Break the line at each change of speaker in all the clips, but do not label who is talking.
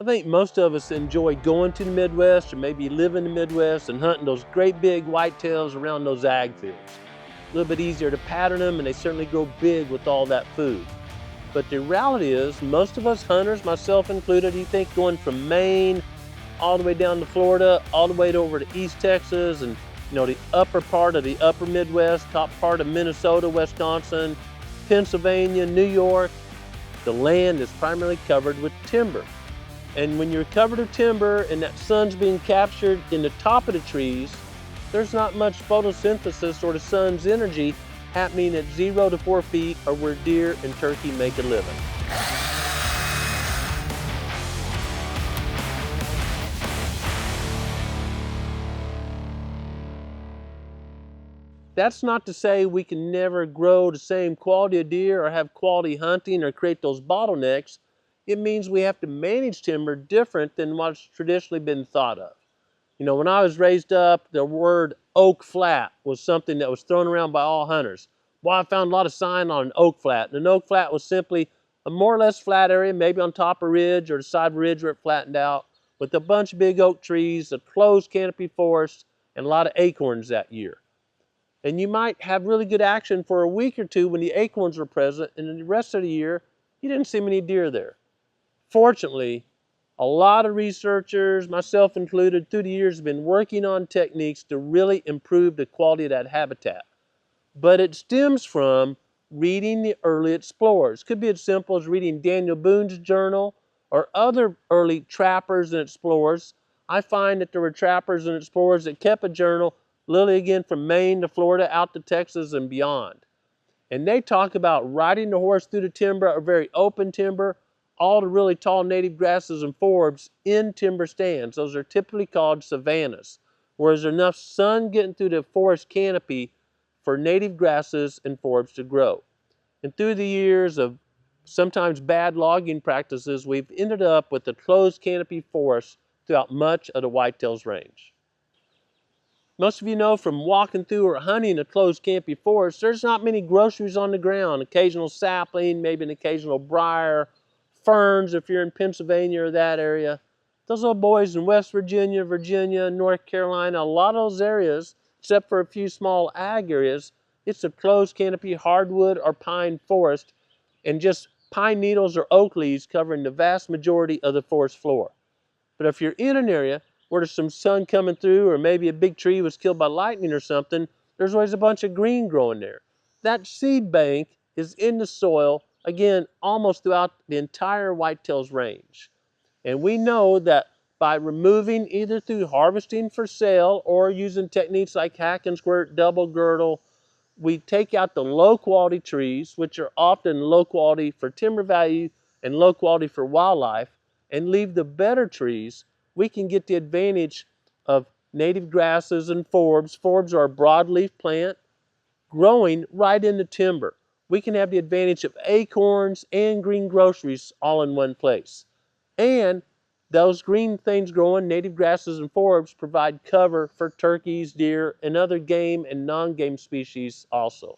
I think most of us enjoy going to the Midwest or maybe live in the Midwest and hunting those great big whitetails around those ag fields. A little bit easier to pattern them and they certainly grow big with all that food. But the reality is most of us hunters, myself included, you think going from Maine all the way down to Florida, all the way over to East Texas and the upper part of the upper Midwest, top part of Minnesota, Wisconsin, Pennsylvania, New York, the land is primarily covered with timber. And when you're covered with timber and that sun's being captured in the top of the trees, there's not much photosynthesis or the sun's energy happening at 0 to 4 feet or where deer and turkey make a living. That's not to say we can never grow the same quality of deer or have quality hunting or create those bottlenecks. It means we have to manage timber different than what's traditionally been thought of. When I was raised up, the word oak flat was something that was thrown around by all hunters. Well, I found a lot of sign on an oak flat. And an oak flat was simply a more or less flat area, maybe on top of a ridge or the side of a ridge where it flattened out, with a bunch of big oak trees, a closed canopy forest, and a lot of acorns that year. And you might have really good action for a week or two when the acorns were present, and then the rest of the year, you didn't see many deer there. Fortunately, a lot of researchers, myself included, through the years have been working on techniques to really improve the quality of that habitat. But it stems from reading the early explorers. Could be as simple as reading Daniel Boone's journal or other early trappers and explorers. I find that there were trappers and explorers that kept a journal, literally again from Maine to Florida, out to Texas and beyond. And they talk about riding the horse through the timber or very open timber, all the really tall native grasses and forbs in timber stands. Those are typically called savannas, where there's enough sun getting through the forest canopy for native grasses and forbs to grow. And through the years of sometimes bad logging practices, we've ended up with a closed canopy forest throughout much of the whitetails range. Most of you know from walking through or hunting a closed canopy forest, there's not many groceries on the ground. Occasional sapling, maybe an occasional briar, ferns if you're in Pennsylvania or that area. Those little boys in West Virginia, Virginia, North Carolina, a lot of those areas, except for a few small ag areas, it's a closed canopy hardwood or pine forest and just pine needles or oak leaves covering the vast majority of the forest floor. But if you're in an area where there's some sun coming through or maybe a big tree was killed by lightning or something, there's always a bunch of green growing there. That seed bank is in the soil, again, almost throughout the entire whitetails range. And we know that by removing either through harvesting for sale or using techniques like hack and squirt, double girdle, we take out the low quality trees, which are often low quality for timber value and low quality for wildlife, and leave the better trees. We can get the advantage of native grasses and forbs. Forbs are a broadleaf plant growing right in the timber. We can have the advantage of acorns and green groceries all in one place. And those green things growing, native grasses and forbs, provide cover for turkeys, deer, and other game and non-game species also.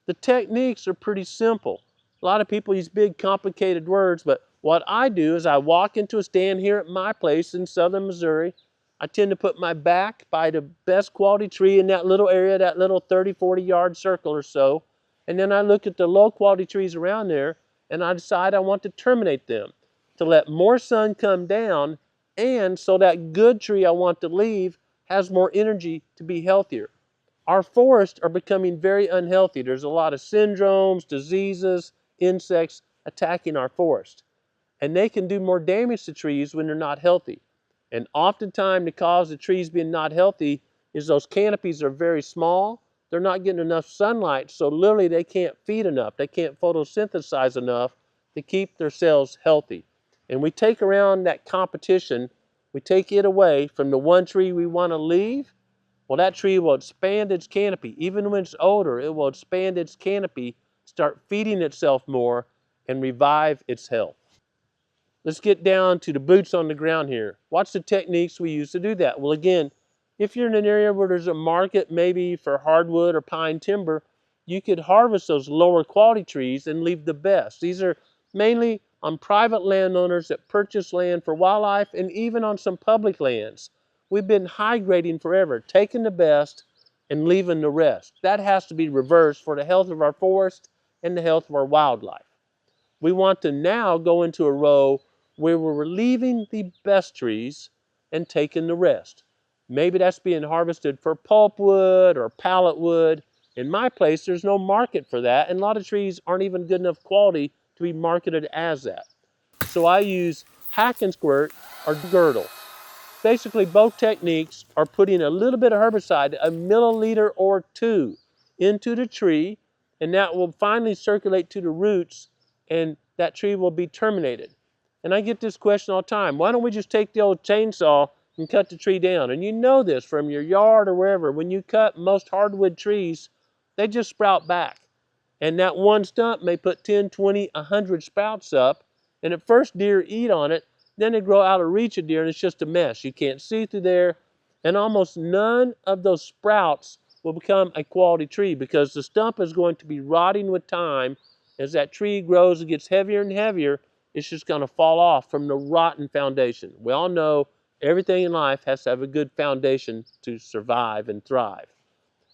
The techniques are pretty simple. A lot of people use big complicated words, but what I do is I walk into a stand here at my place in southern Missouri. I tend to put my back by the best quality tree in that little area, that little 30, 40 yard circle or so. And then I look at the low quality trees around there and I decide I want to terminate them to let more sun come down, and so that good tree I want to leave has more energy to be healthier. Our forests are becoming very unhealthy. There's a lot of syndromes, diseases, insects attacking our forest. And they can do more damage to trees when they're not healthy. And oftentimes the cause of trees being not healthy is those canopies are very small. They're not getting enough sunlight, so literally they can't feed enough. They can't photosynthesize enough to keep their cells healthy. And we take around that competition, we take it away from the one tree we want to leave. Well, that tree will expand its canopy. Even when it's older, it will expand its canopy, start feeding itself more, and revive its health. Let's get down to the boots on the ground here. What's the techniques we use to do that? Well, again, if you're in an area where there's a market maybe for hardwood or pine timber, you could harvest those lower quality trees and leave the best. These are mainly on private landowners that purchase land for wildlife and even on some public lands. We've been high grading forever, taking the best and leaving the rest. That has to be reversed for the health of our forest and the health of our wildlife. We want to now go into a row where we're leaving the best trees and taking the rest. Maybe that's being harvested for pulpwood or pallet wood. In my place, there's no market for that, and a lot of trees aren't even good enough quality to be marketed as that. So I use hack and squirt or girdle. Basically, both techniques are putting a little bit of herbicide, a milliliter or two, into the tree, and that will finally circulate to the roots, and that tree will be terminated. And I get this question all the time: why don't we just take the old chainsaw and cut the tree down? And you know this from your yard or wherever. When you cut most hardwood trees, they just sprout back. And that one stump may put 10, 20, 100 sprouts up, and at first deer eat on it, then they grow out of reach of deer, and it's just a mess. You can't see through there, and almost none of those sprouts will become a quality tree because the stump is going to be rotting with time. As that tree grows and gets heavier and heavier, it's just going to fall off from the rotten foundation. We all know everything in life has to have a good foundation to survive and thrive.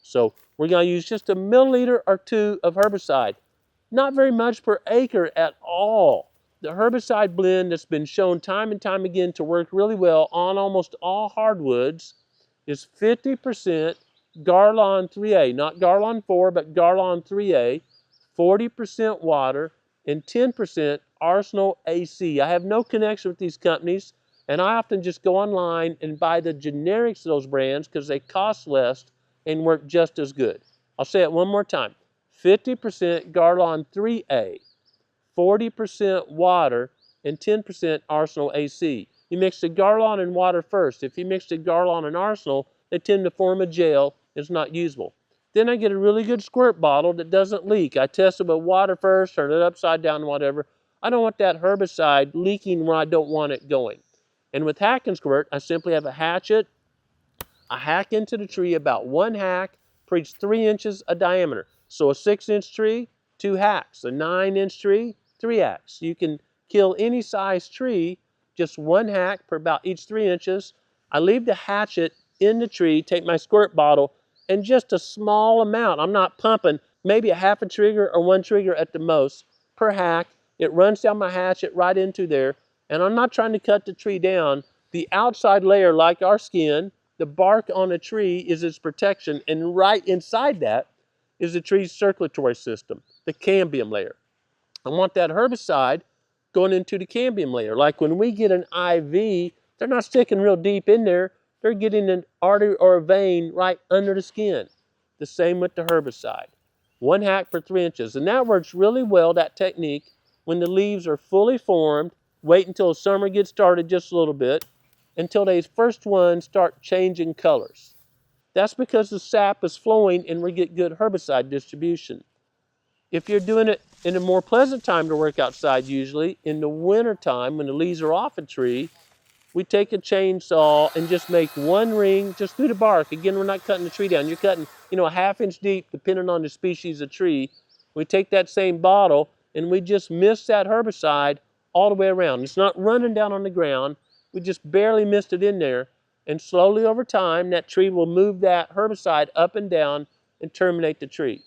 So we're going to use just a milliliter or two of herbicide. Not very much per acre at all. The herbicide blend that's been shown time and time again to work really well on almost all hardwoods is 50% Garlon 3A, not Garlon 4, but Garlon 3A, 40% water, and 10% Arsenal AC. I have no connection with these companies, and I often just go online and buy the generics of those brands because they cost less and work just as good. I'll say it one more time. 50% Garlon 3A, 40% water, and 10% Arsenal AC. You mix the Garlon and water first. If you mix the Garlon and Arsenal, they tend to form a gel. It's not usable. Then I get a really good squirt bottle that doesn't leak. I test it with water first, turn it upside down, whatever. I don't want that herbicide leaking where I don't want it going. And with hack and squirt, I simply have a hatchet. I hack into the tree about one hack per each 3 inches of diameter. So a 6-inch tree, 2 hacks. A 9-inch tree, 3 hacks. You can kill any size tree, just 1 hack per about each 3 inches. I leave the hatchet in the tree, take my squirt bottle, and just a small amount. I'm not pumping, maybe a half a trigger or 1 trigger at the most per hack. It runs down my hatchet right into there, and I'm not trying to cut the tree down. The outside layer, like our skin, the bark on a tree is its protection, and right inside that is the tree's circulatory system, the cambium layer. I want that herbicide going into the cambium layer. Like when we get an IV, they're not sticking real deep in there. They're getting an artery or a vein right under the skin. The same with the herbicide. 1 hack per 3 inches. And that works really well, that technique, when the leaves are fully formed. Wait until summer gets started just a little bit, until those first ones start changing colors. That's because the sap is flowing and we get good herbicide distribution. If you're doing it in a more pleasant time to work outside, usually in the winter time when the leaves are off a tree, we take a chainsaw and just make 1 ring just through the bark. Again, we're not cutting the tree down. You're cutting, a 1/2 inch deep, depending on the species of tree. We take that same bottle and we just mist that herbicide all the way around. It's not running down on the ground. We just barely mist it in there. And slowly over time, that tree will move that herbicide up and down and terminate the tree.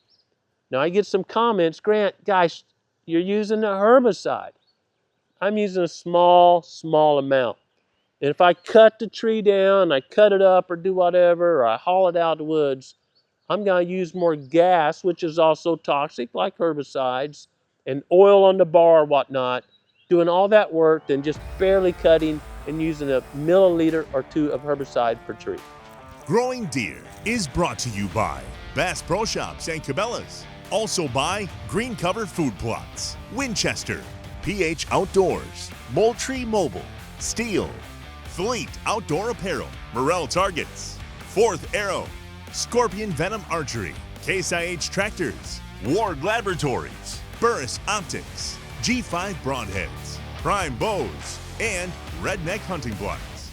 Now I get some comments, Grant, guys, you're using a herbicide. I'm using a small amount. And if I cut the tree down, I cut it up or do whatever, or I haul it out of the woods, I'm going to use more gas, which is also toxic, like herbicides, and oil on the bar or whatnot, doing all that work than just barely cutting and using a milliliter or 2 of herbicide per tree.
Growing Deer is brought to you by Bass Pro Shops and Cabela's. Also by Green Cover Food Plots, Winchester, PH Outdoors, Moultrie Mobile, Steel, Fleet Outdoor Apparel, Morel Targets, Fourth Arrow, Scorpion Venom Archery, Case IH Tractors, Ward Laboratories, Burris Optics, G5 Broadheads, Prime Bows, and Redneck Hunting Blinds.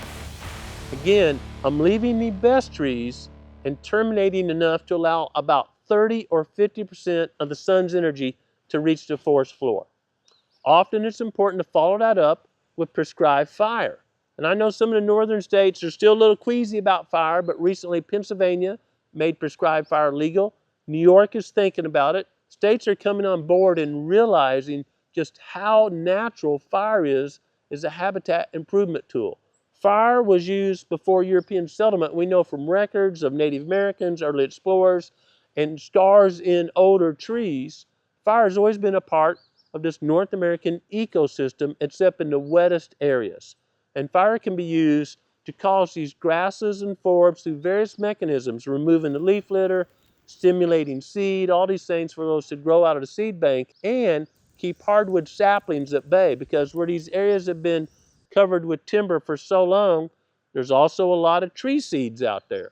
Again, I'm leaving the best trees and terminating enough to allow about 30 or 50% of the sun's energy to reach the forest floor. Often it's important to follow that up with prescribed fire. And I know some of the northern states are still a little queasy about fire, but recently Pennsylvania made prescribed fire legal. New York is thinking about it. States are coming on board and realizing just how natural fire is as a habitat improvement tool. Fire was used before European settlement. We know from records of Native Americans, early explorers, and scars in older trees. Fire has always been a part of this North American ecosystem, except in the wettest areas. And fire can be used to cause these grasses and forbs through various mechanisms, removing the leaf litter, stimulating seed, all these things for those to grow out of the seed bank, and keep hardwood saplings at bay, because where these areas have been covered with timber for so long, there's also a lot of tree seeds out there.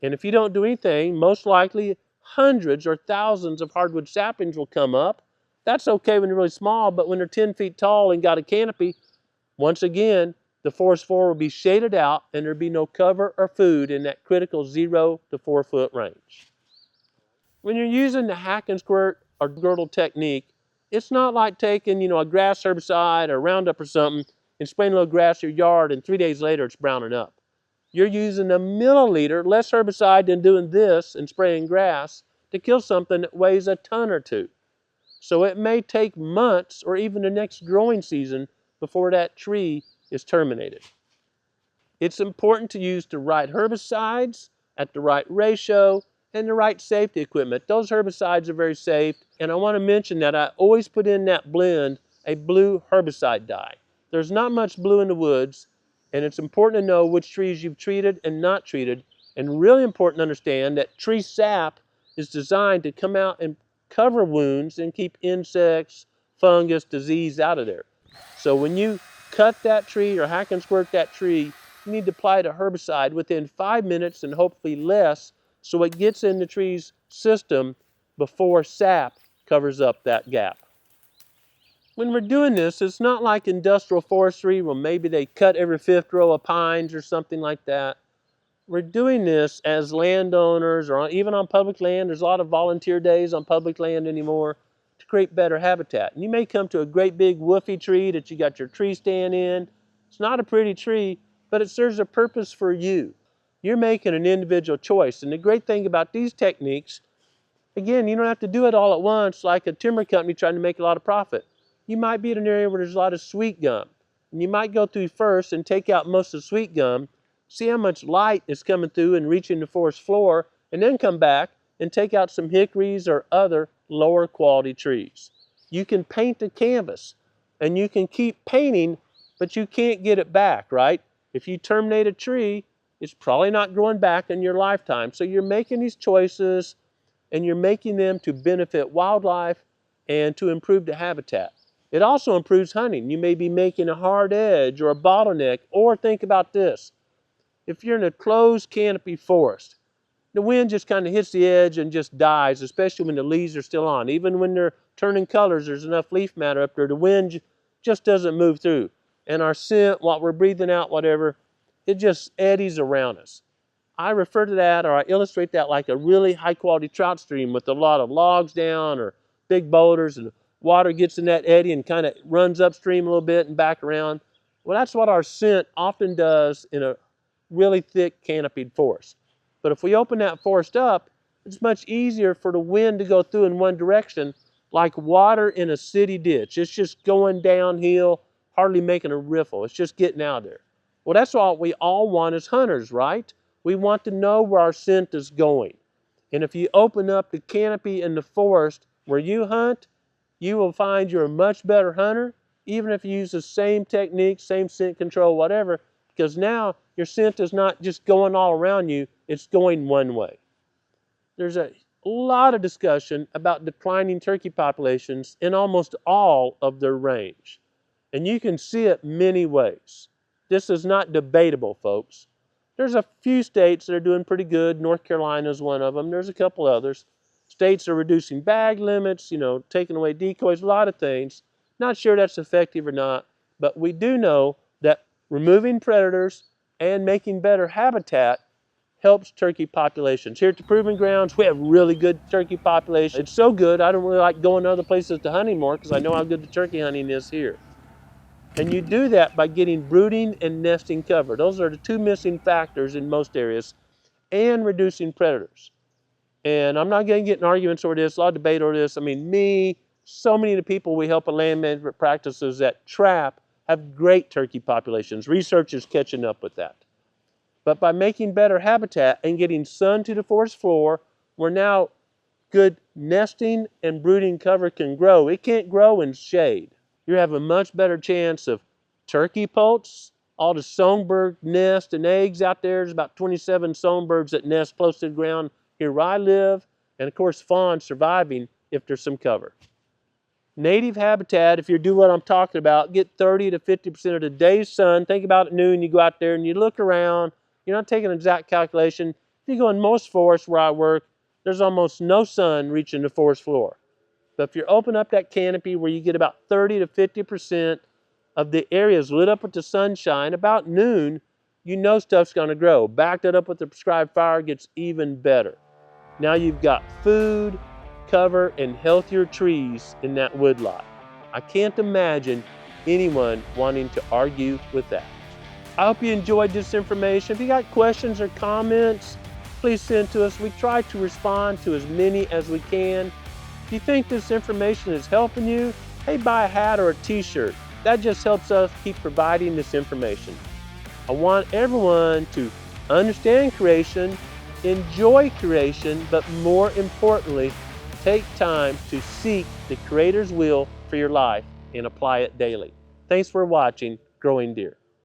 And if you don't do anything, most likely hundreds or thousands of hardwood saplings will come up. That's okay when they're really small, but when they're 10 feet tall and got a canopy, once again, the forest floor will be shaded out and there'll be no cover or food in that critical 0 to 4 foot range. When you're using the hack and squirt or girdle technique, it's not like taking, a grass herbicide or Roundup or something and spraying a little grass in your yard and 3 days later it's browning up. You're using a milliliter, less herbicide than doing this and spraying grass to kill something that weighs a ton or two. So it may take months or even the next growing season before that tree is terminated. It's important to use the right herbicides at the right ratio and the right safety equipment. Those herbicides are very safe, and I want to mention that I always put in that blend a blue herbicide dye. There's not much blue in the woods, and it's important to know which trees you've treated and not treated, and really important to understand that tree sap is designed to come out and cover wounds and keep insects, fungus, disease out of there. So when you cut that tree or hack and squirt that tree, you need to apply the herbicide within 5 minutes and hopefully less, so it gets in the tree's system before sap covers up that gap. When we're doing this, it's not like industrial forestry where maybe they cut every 5th row of pines or something like that. We're doing this as landowners, or even on public land. There's a lot of volunteer days on public land anymore to create better habitat. And you may come to a great big woofy tree that you got your tree stand in. It's not a pretty tree, but it serves a purpose for you. You're making an individual choice. And the great thing about these techniques, again, you don't have to do it all at once like a timber company trying to make a lot of profit. You might be in an area where there's a lot of sweet gum. And you might go through first and take out most of the sweet gum, see how much light is coming through and reaching the forest floor, and then come back and take out some hickories or other lower quality trees. You can paint the canvas, and you can keep painting, but you can't get it back, right? If you terminate a tree, it's probably not growing back in your lifetime. So you're making these choices, and you're making them to benefit wildlife and to improve the habitat. It also improves hunting. You may be making a hard edge or a bottleneck, or think about this. If you're in a closed canopy forest, the wind just kind of hits the edge and just dies, especially when the leaves are still on. Even when they're turning colors, there's enough leaf matter up there, the wind just doesn't move through. And our scent, what we're breathing out, whatever, it just eddies around us. I refer to that, or I illustrate that like a really high quality trout stream with a lot of logs down or big boulders, and water gets in that eddy and kind of runs upstream a little bit and back around. Well, that's what our scent often does in a really thick canopied forest. But if we open that forest up, it's much easier for the wind to go through in one direction, like water in a city ditch. It's just going downhill, hardly making a riffle. It's just getting out there. Well, that's what we all want as hunters, right? We want to know where our scent is going. And if you open up the canopy in the forest where you hunt, you will find you're a much better hunter, even if you use the same technique, same scent control, whatever, because now your scent is not just going all around you, it's going one way. There's a lot of discussion about declining turkey populations in almost all of their range. And you can see it many ways. This is not debatable, folks. There's a few states that are doing pretty good. North Carolina is one of them. There's a couple others. States are reducing bag limits, taking away decoys, a lot of things. Not sure that's effective or not, but we do know that removing predators and making better habitat helps turkey populations. Here at the Proving Grounds, we have really good turkey population. It's so good, I don't really like going to other places to hunt anymore because I know how good the turkey hunting is here. And you do that by getting brooding and nesting cover. Those are the two missing factors in most areas, and reducing predators. And I'm not going to get in arguments over this, a lot of debate over this. I mean, so many of the people we help in land management practices that trap have great turkey populations. Research is catching up with that. But by making better habitat and getting sun to the forest floor, where now good nesting and brooding cover can grow. It can't grow in shade. You have a much better chance of turkey poults, all the songbird nest and eggs out there. There's about 27 songbirds that nest close to the ground here where I live, and of course fawns surviving if there's some cover. Native habitat, if you do what I'm talking about, get 30 to 50% of the day's sun. Think about at noon, you go out there and you look around. You're not taking an exact calculation. If you go in most forests where I work, there's almost no sun reaching the forest floor. But if you open up that canopy where you get about 30 to 50% of the areas lit up with the sunshine, about noon, you know stuff's going to grow. Back that up with the prescribed fire, gets even better. Now you've got food, cover, and healthier trees in that woodlot. I can't imagine anyone wanting to argue with that. I hope you enjoyed this information. If you got questions or comments, please send to us. We try to respond to as many as we can. If you think this information is helping you, hey, buy a hat or a t-shirt. That just helps us keep providing this information. I want everyone to understand creation, enjoy creation, but more importantly, take time to seek the Creator's will for your life and apply it daily. Thanks for watching Growing Deer.